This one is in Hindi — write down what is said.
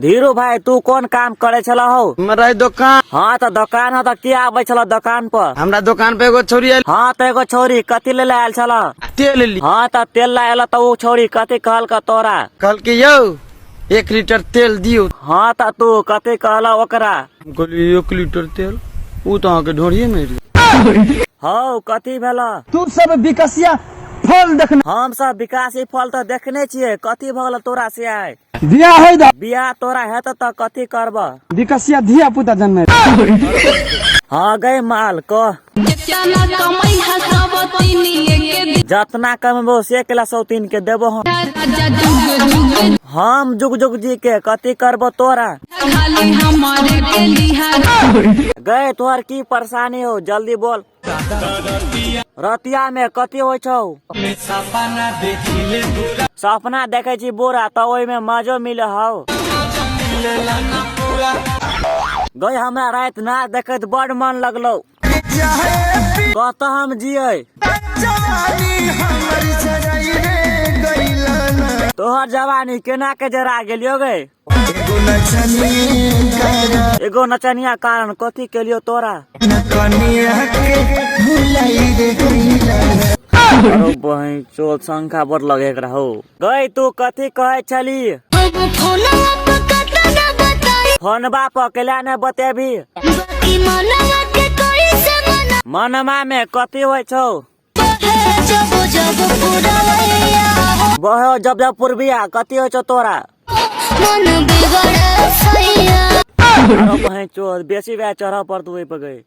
धीरू भाई तू कौन काम करे छला हो? हमारा दुकान। हाँ तो दुकान है तो क्या आवे छला दुकान पर? हमरा दुकान पे एगो छोरी आयल। हाँ तो एगो छोरी कथी ले आयल छला? तेल ली। हाँ तो तेल लायल तो वो छोरी कथी कहल का तोरा? कल के यो 1 लीटर तेल दियो। हाँ तो तू कथी कहला ओकरा? हम कहली 1 लीटर तेल वो तो आके ढोरिए में रही। हाँ कथी भेला? तू सब विकसिया फल देखना। हम सब विकासी फल तो देखने छिये, कथी भगल तोरा से आए? दिया है दा। बियाह तोरा है तो कथी करबा? विकसिया धिया पुता जन्म। हाँ गए माल कह जतना कमेबो से केला 103 के देबो हम जुग जुग जी के कथी करबो तोरा? गए तोहर की परेशानी हो जल्दी बोल। रतिया में कथी हो छौ? सपना देखे छी बोरा तो ओहि में मजो मिले हो। गए हमरा रात ना देखत बड़ मन लगलो, कहता हम जिये। तोहर जवानी केना के जरा गेलियो गे? एगो नचनिया कारण कथी केलियो तोरा? अरे बहन चोल संख्या बड़ लगे एकरा हो। गई तू कथी कहे छली? फोनबा पर केला ने बतेबी? मनमा में कथी होय छौ? बहो जब जब पूर्विया कथी हो छो तोरा? अरे बहन चोल बेसी वे चढ़ा पर तू पे गए।